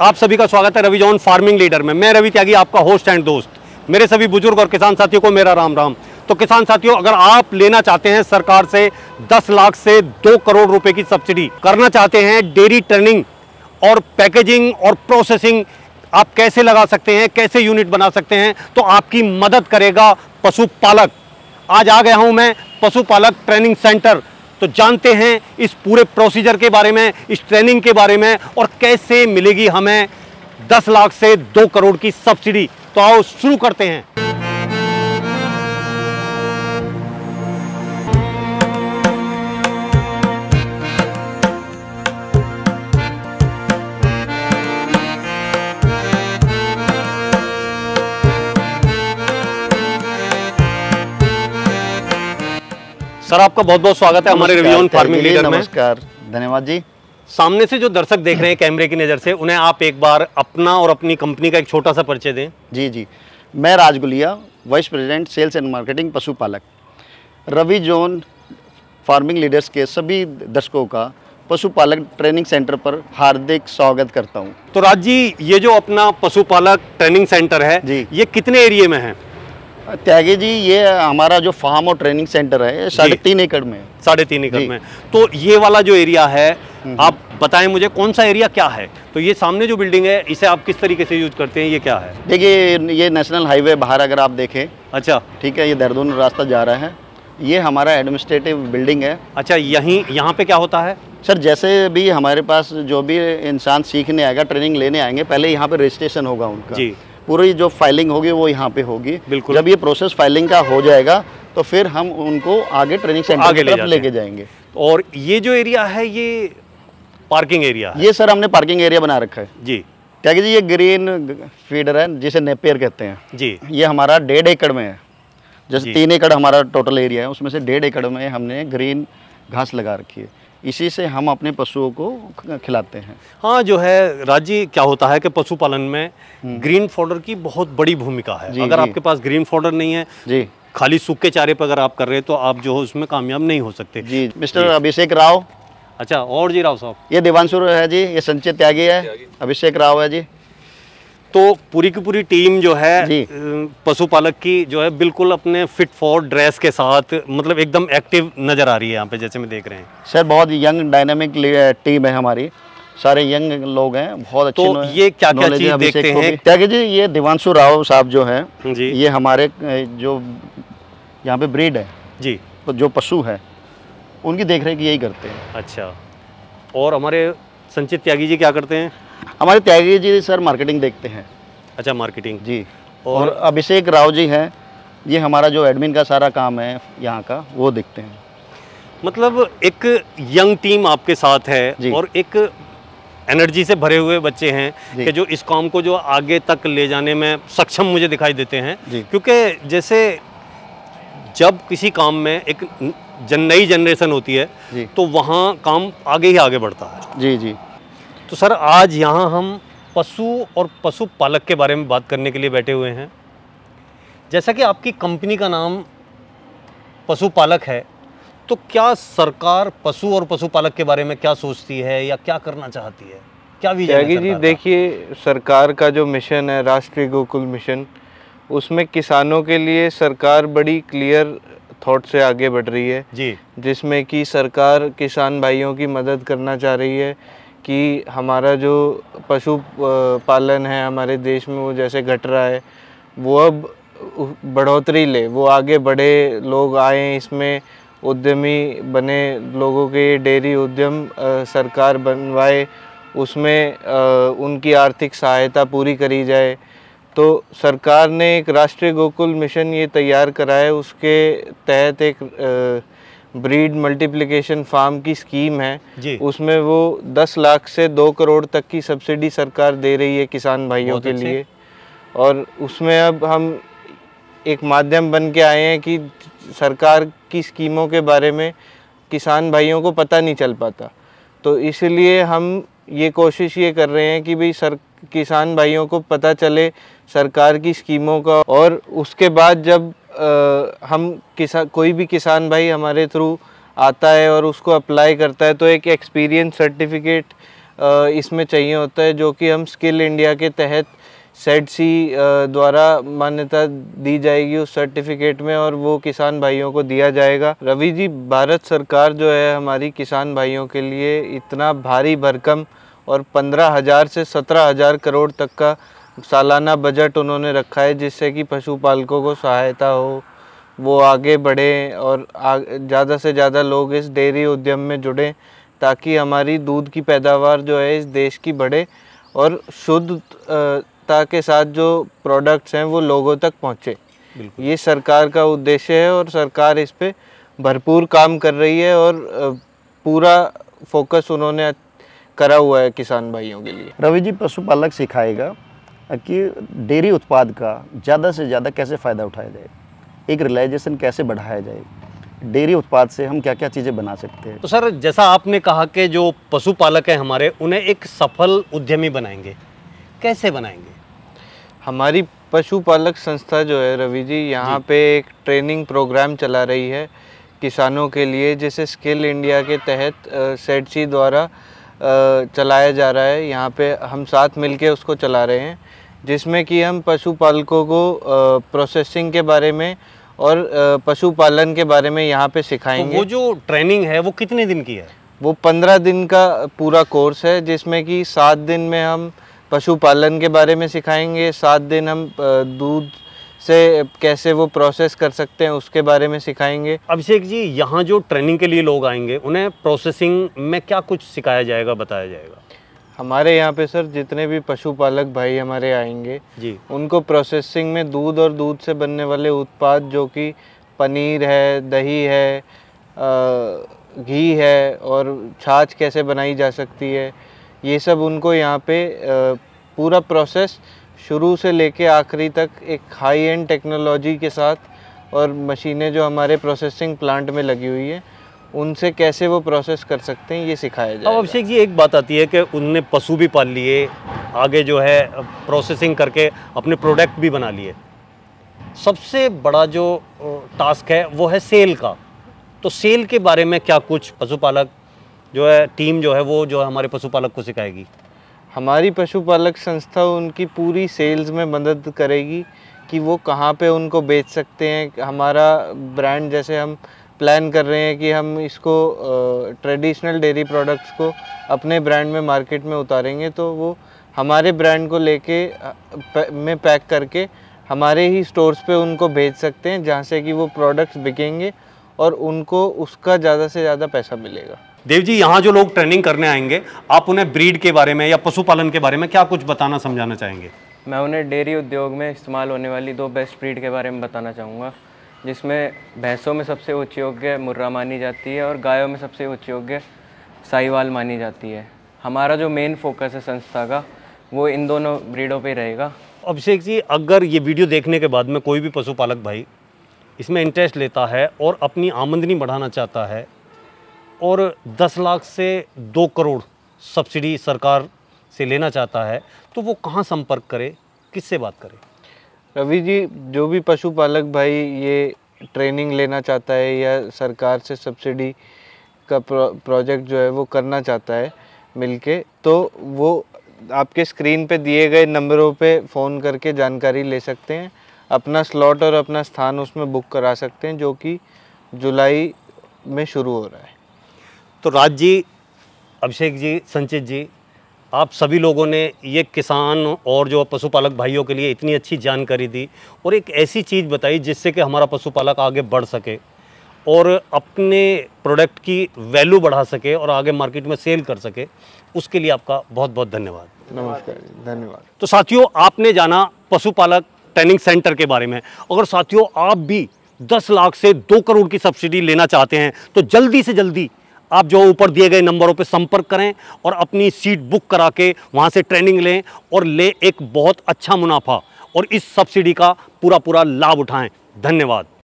आप सभी का स्वागत है रवि जॉन फार्मिंग लीडर में। मैं रवि त्यागी, आपका होस्ट एंड दोस्त। मेरे सभी बुजुर्ग और किसान साथियों को मेरा राम राम। तो किसान साथियों, अगर आप लेना चाहते हैं सरकार से 10 लाख से 2 करोड़ रुपए की सब्सिडी, करना चाहते हैं डेयरी ट्रेनिंग और पैकेजिंग और प्रोसेसिंग, आप कैसे लगा सकते हैं, कैसे यूनिट बना सकते हैं, तो आपकी मदद करेगा पशुपालक। आज आ गया हूं मैं पशुपालक ट्रेनिंग सेंटर। तो जानते हैं इस पूरे प्रोसीजर के बारे में, इस ट्रेनिंग के बारे में, और कैसे मिलेगी हमें 10 लाख से 2 करोड़ की सब्सिडी। तो आओ शुरू करते हैं। सर, आपका बहुत बहुत स्वागत है हमारे रवि जॉन फार्मिंग लीडर में। नमस्कार, धन्यवाद जी। सामने से जो दर्शक देख रहे हैं कैमरे की नज़र से, उन्हें आप एक बार अपना और अपनी कंपनी का एक छोटा सा परिचय दें। जी, मैं Raj Gulia, vice president sales and marketing Pashupalak. Ravi John farming leaders के सभी दर्शकों का पशुपालक ट्रेनिंग सेंटर पर हार्दिक स्वागत करता हूं। तो राज जी, ये जो अपना पशुपालक ट्रेनिंग सेंटर है जी, ये कितने एरिया में है? त्यागी जी, ये हमारा जो फार्म और ट्रेनिंग सेंटर है 3.5 एकड़ में। 3.5 एकड़ में। तो ये वाला जो एरिया है, आप बताएं मुझे कौन सा एरिया क्या है। तो ये सामने जो बिल्डिंग है, इसे आप किस तरीके से यूज करते हैं, ये क्या है? देखिए, ये नेशनल हाईवे बाहर अगर आप देखें, अच्छा ठीक है, ये देहरादून रास्ता जा रहा है। ये हमारा एडमिनिस्ट्रेटिव बिल्डिंग है। अच्छा, यहाँ पे क्या होता है? सर, जैसे भी हमारे पास जो भी इंसान सीखने आएगा, ट्रेनिंग लेने आएंगे, पहले यहाँ पे रजिस्ट्रेशन होगा उनका जी। पूरी जो फाइलिंग होगी वो यहाँ पे होगी। बिल्कुल। जब ये प्रोसेस फाइलिंग का हो जाएगा तो फिर हम उनको आगे ट्रेनिंग सेंटर की तरफ लेके जाएंगे। और ये जो एरिया है, ये पार्किंग एरिया है? ये सर हमने पार्किंग एरिया बना रखा है जी। क्या जी, ये ग्रीन फीडर है जिसे नेपियर कहते हैं जी। ये हमारा 1.5 एकड़ में है। जैसे 3 एकड़ हमारा टोटल एरिया है, उसमें से 1.5 एकड़ में हमने ग्रीन घास लगा रखी है। इसी से हम अपने पशुओं को खिलाते हैं। हाँ, जो है राज जी, क्या होता है कि पशुपालन में ग्रीन फॉडर की बहुत बड़ी भूमिका है। अगर आपके पास ग्रीन फॉडर नहीं है जी, खाली सूखे चारे पर अगर आप कर रहे हैं, तो आप जो है उसमें कामयाब नहीं हो सकते जी। मिस्टर अभिषेक राव। अच्छा, और जी राव साहब? ये देवांशु है जी, ये संचित त्यागी है, अभिषेक राव है जी। तो पूरी की पूरी टीम जो है पशुपालक की जो है बिल्कुल अपने फिट फॉर ड्रेस के साथ, मतलब एकदम एक्टिव नजर आ रही है यहाँ पे, जैसे में देख रहे हैं। सर, बहुत यंग डायनामिक टीम है हमारी, सारे यंग लोग हैं, बहुत अच्छे। तो ये क्या क्या चीज देखते हैं? त्यागी जी, ये देवांशु राव साहब जो है जी, ये हमारे जो यहाँ पे ब्रीड है जी, तो जो पशु है उनकी देख रेख यही करते हैं। अच्छा, और हमारे संचित त्यागी जी क्या करते हैं? हमारे त्यागी जी सर मार्केटिंग देखते हैं। अच्छा, मार्केटिंग जी। और अभिषेक राव जी हैं, ये हमारा जो एडमिन का सारा काम है यहाँ का, वो देखते हैं। मतलब एक यंग टीम आपके साथ है और एक एनर्जी से भरे हुए बच्चे हैं कि जो इस काम को जो आगे तक ले जाने में सक्षम मुझे दिखाई देते हैं। क्योंकि जैसे जब किसी काम में एक नई जनरेशन होती है तो वहाँ काम आगे ही आगे बढ़ता है। जी जी। तो सर, आज यहाँ हम पशु और पशुपालक के बारे में बात करने के लिए बैठे हुए हैं। जैसा कि आपकी कंपनी का नाम पशुपालक है, तो क्या सरकार पशु और पशुपालक के बारे में क्या सोचती है या क्या करना चाहती है, क्या विजन है सरकार का? देखिए, सरकार का जो मिशन है, राष्ट्रीय गोकुल मिशन, उसमें किसानों के लिए सरकार बड़ी क्लियर थॉट से आगे बढ़ रही है जी, जिसमें कि सरकार किसान भाइयों की मदद करना चाह रही है कि हमारा जो पशु पालन है हमारे देश में, वो जैसे घट रहा है, वो अब बढ़ोतरी ले, वो आगे बढ़े, लोग आए इसमें, उद्यमी बने, लोगों के डेयरी उद्यम सरकार बनवाए, उसमें उनकी आर्थिक सहायता पूरी करी जाए। तो सरकार ने एक राष्ट्रीय गोकुल मिशन ये तैयार करा है, उसके तहत एक ब्रीड मल्टीप्लिकेशन फार्म की स्कीम है। उसमें वो 10 लाख से 2 करोड़ तक की सब्सिडी सरकार दे रही है किसान भाइयों के लिए। और उसमें अब हम एक माध्यम बन के आए हैं कि सरकार की स्कीमों के बारे में किसान भाइयों को पता नहीं चल पाता, तो इसलिए हम ये कोशिश ये कर रहे हैं कि भाई किसान भाइयों को पता चले सरकार की स्कीमों का। और उसके बाद जब हम कोई भी किसान भाई हमारे थ्रू आता है और उसको अप्लाई करता है, तो एक एक्सपीरियंस सर्टिफिकेट इसमें चाहिए होता है, जो कि हम स्किल इंडिया के तहत सेड-सी द्वारा मान्यता दी जाएगी उस सर्टिफिकेट में, और वो किसान भाइयों को दिया जाएगा। रवि जी, भारत सरकार जो है हमारी किसान भाइयों के लिए इतना भारी भरकम और 15,000 से 17,000 करोड़ तक का सालाना बजट उन्होंने रखा है, जिससे कि पशुपालकों को सहायता हो, वो आगे बढ़ें और ज़्यादा से ज़्यादा लोग इस डेयरी उद्यम में जुड़ें, ताकि हमारी दूध की पैदावार जो है इस देश की बढ़े और शुद्धता के साथ जो प्रोडक्ट्स हैं वो लोगों तक पहुँचे। ये सरकार का उद्देश्य है और सरकार इस पे भरपूर काम कर रही है और पूरा फोकस उन्होंने करा हुआ है किसान भाइयों के लिए। रवि जी, पशुपालक सिखाएगा कि डेयरी उत्पाद का ज़्यादा से ज़्यादा कैसे फ़ायदा उठाया जाए, एक रिलाइजेशन कैसे बढ़ाया जाए, डेयरी उत्पाद से हम क्या क्या चीज़ें बना सकते हैं। तो सर, जैसा आपने कहा कि जो पशुपालक हैं हमारे, उन्हें एक सफल उद्यमी बनाएंगे, कैसे बनाएंगे? हमारी पशुपालक संस्था जो है रवि जी, यहाँ पे एक ट्रेनिंग प्रोग्राम चला रही है किसानों के लिए, जिसे स्किल इंडिया के तहत सेड-सी द्वारा चलाया जा रहा है। यहाँ पे हम साथ मिलके उसको चला रहे हैं, जिसमें कि हम पशुपालकों को प्रोसेसिंग के बारे में और पशुपालन के बारे में यहाँ पे सिखाएंगे। तो वो जो ट्रेनिंग है वो कितने दिन की है? वो 15 दिन का पूरा कोर्स है, जिसमें कि 7 दिन में हम पशुपालन के बारे में सिखाएंगे, 7 दिन हम दूध से कैसे वो प्रोसेस कर सकते हैं उसके बारे में सिखाएंगे। अभिषेक जी, यहाँ जो ट्रेनिंग के लिए लोग आएंगे उन्हें प्रोसेसिंग में क्या कुछ सिखाया जाएगा, बताया जाएगा? हमारे यहाँ पे सर जितने भी पशुपालक भाई हमारे आएंगे जी, उनको प्रोसेसिंग में दूध और दूध से बनने वाले उत्पाद, जो कि पनीर है, दही है, घी है और छाछ कैसे बनाई जा सकती है, ये सब उनको यहाँ पे पूरा प्रोसेस शुरू से लेके आखिरी तक एक हाई एंड टेक्नोलॉजी के साथ और मशीनें जो हमारे प्रोसेसिंग प्लांट में लगी हुई है उनसे कैसे वो प्रोसेस कर सकते हैं, ये सिखाया जाएगा। अब अभिषेक जी, एक बात आती है कि उनने पशु भी पाल लिए, आगे जो है प्रोसेसिंग करके अपने प्रोडक्ट भी बना लिए। सबसे बड़ा जो टास्क है वो है सेल का। तो सेल के बारे में क्या कुछ पशुपालक जो है टीम जो है वो जो हमारे पशुपालक को सिखाएगी? हमारी पशुपालक संस्था उनकी पूरी सेल्स में मदद करेगी कि वो कहाँ पे उनको बेच सकते हैं। हमारा ब्रांड, जैसे हम प्लान कर रहे हैं कि हम इसको ट्रेडिशनल डेयरी प्रोडक्ट्स को अपने ब्रांड में मार्केट में उतारेंगे, तो वो हमारे ब्रांड को लेके में पैक करके हमारे ही स्टोर्स पे उनको भेज सकते हैं, जहाँ से कि वो प्रोडक्ट्स बिकेंगे और उनको उसका ज़्यादा से ज़्यादा पैसा मिलेगा। देव जी, यहाँ जो लोग ट्रेनिंग करने आएंगे, आप उन्हें ब्रीड के बारे में या पशुपालन के बारे में क्या कुछ बताना समझाना चाहेंगे? मैं उन्हें डेयरी उद्योग में इस्तेमाल होने वाली 2 बेस्ट ब्रीड के बारे में बताना चाहूँगा, जिसमें भैंसों में सबसे उच्च योग्य मुर्रा मानी जाती है और गायों में सबसे उच्च योग्य साहिवाल मानी जाती है। हमारा जो मेन फोकस है संस्था का, वो इन दोनों ब्रीडों पे रहेगा। अभिषेक जी, अगर ये वीडियो देखने के बाद में कोई भी पशुपालक भाई इसमें इंटरेस्ट लेता है और अपनी आमदनी बढ़ाना चाहता है और 10 लाख से 2 करोड़ सब्सिडी सरकार से लेना चाहता है, तो वो कहाँ संपर्क करे, किससे बात करे? रवि जी, जो भी पशुपालक भाई ये ट्रेनिंग लेना चाहता है या सरकार से सब्सिडी का प्रोजेक्ट जो है वो करना चाहता है मिलके, तो वो आपके स्क्रीन पे दिए गए नंबरों पे फ़ोन करके जानकारी ले सकते हैं, अपना स्लॉट और अपना स्थान उसमें बुक करा सकते हैं, जो कि जुलाई में शुरू हो रहा है। तो राज जी, अभिषेक जी, संचित जी, आप सभी लोगों ने ये किसान और जो पशुपालक भाइयों के लिए इतनी अच्छी जानकारी दी और एक ऐसी चीज़ बताई जिससे कि हमारा पशुपालक आगे बढ़ सके और अपने प्रोडक्ट की वैल्यू बढ़ा सके और आगे मार्केट में सेल कर सके, उसके लिए आपका बहुत बहुत धन्यवाद। नमस्कार, धन्यवाद। तो साथियों, आपने जाना पशुपालक ट्रेनिंग सेंटर के बारे में। अगर साथियों आप भी 10 लाख से 2 करोड़ की सब्सिडी लेना चाहते हैं तो जल्दी से जल्दी आप जो ऊपर दिए गए नंबरों पर संपर्क करें और अपनी सीट बुक करा के वहाँ से ट्रेनिंग लें और ले एक बहुत अच्छा मुनाफा और इस सब्सिडी का पूरा लाभ उठाएं। धन्यवाद।